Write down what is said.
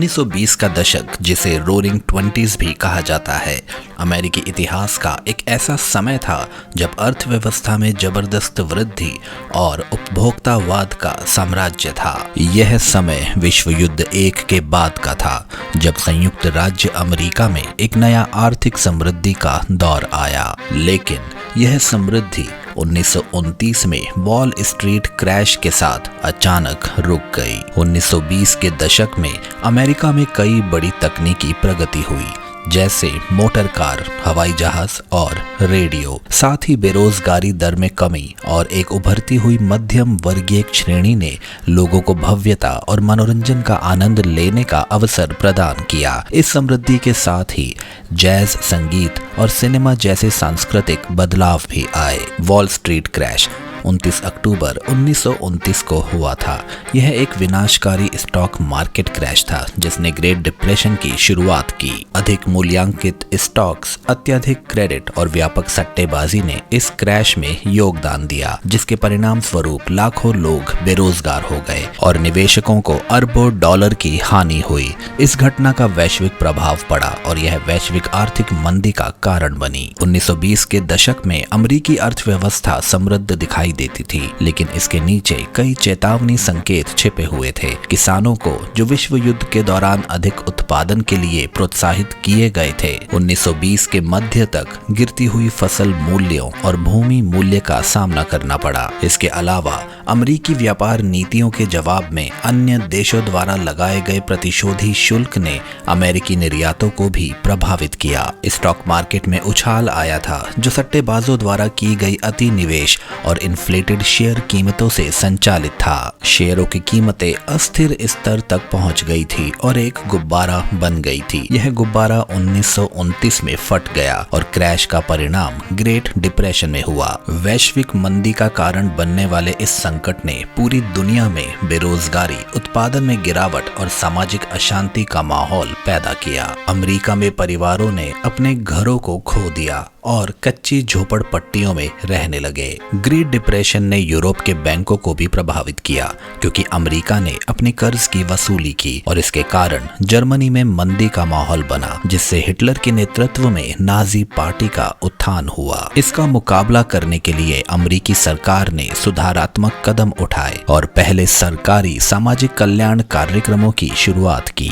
1920 का दशक, जिसे रोरिंग 20s भी कहा जाता है, अमेरिकी इतिहास का एक ऐसा समय था जब अर्थव्यवस्था में जबरदस्त वृद्धि और उपभोक्तावाद का साम्राज्य था। यह समय विश्व युद्ध एक के बाद का था, जब संयुक्त राज्य अमेरिका में एक नया आर्थिक समृद्धि का दौर आया। लेकिन यह समृद्धि 1929 में वॉल स्ट्रीट क्रैश के साथ अचानक रुक गई। 1920 के दशक में अमेरिका में कई बड़ी तकनीकी प्रगति हुई, जैसे मोटर कार, हवाई जहाज और रेडियो। साथ ही बेरोजगारी दर में कमी और एक उभरती हुई मध्यम वर्गीय श्रेणी ने लोगों को भव्यता और मनोरंजन का आनंद लेने का अवसर प्रदान किया। इस समृद्धि के साथ ही जैज संगीत और सिनेमा जैसे सांस्कृतिक बदलाव भी आए। वॉल स्ट्रीट क्रैश 29 अक्टूबर 1929 को हुआ था। यह एक विनाशकारी स्टॉक मार्केट क्रैश था जिसने ग्रेट डिप्रेशन की शुरुआत की। अधिक मूल्यांकित स्टॉक्स, अत्यधिक क्रेडिट और व्यापक सट्टेबाजी ने इस क्रैश में योगदान दिया, जिसके परिणाम स्वरूप लाखों लोग बेरोजगार हो गए और निवेशकों को अरबों डॉलर की हानि हुई। इस घटना का वैश्विक प्रभाव पड़ा और यह वैश्विक आर्थिक मंदी का कारण बनी। 1920 के दशक में अमेरिकी अर्थव्यवस्था समृद्ध दिखाई देती थी, लेकिन इसके नीचे कई चेतावनी संकेत छिपे हुए थे। किसानों को, जो विश्व युद्ध के दौरान अधिक उत्पादन के लिए प्रोत्साहित किए गए थे, 1920 के मध्य तक गिरती हुई फसल मूल्यों और भूमि मूल्य का सामना करना पड़ा। इसके अलावा अमेरिकी व्यापार नीतियों के जवाब में अन्य देशों द्वारा लगाए गए प्रतिशोधी शुल्क ने अमेरिकी निर्यातों को भी प्रभावित किया। स्टॉक मार्केट में उछाल आया था, जो सट्टेबाजों द्वारा की गई अति निवेश और इन्फ्लेटेड शेयर कीमतों से संचालित था। शेयरों की कीमतें अस्थिर स्तर तक पहुंच गई थी और एक गुब्बारा बन गई थी। यह गुब्बारा 1929 में फट गया और क्रैश का परिणाम ग्रेट डिप्रेशन में हुआ। वैश्विक मंदी का कारण बनने वाले इस संकट ने पूरी दुनिया में बेरोजगारी, उत्पादन में गिरावट और सामाजिक अशांति का माहौल पैदा किया। अमेरिका में परिवारों ने अपने घरों को खो दिया और कच्ची झोपड़पट्टियों में रहने लगे। ग्रेट डिप्रेशन ने यूरोप के बैंकों को भी प्रभावित किया, क्योंकि अमेरिका ने अपने कर्ज की वसूली की और इसके कारण जर्मनी में मंदी का माहौल बना, जिससे हिटलर के नेतृत्व में नाजी पार्टी का उत्थान हुआ। इसका मुकाबला करने के लिए अमेरिकी सरकार ने सुधारात्मक कदम उठाए और पहले सरकारी सामाजिक कल्याण कार्यक्रमों की शुरुआत की।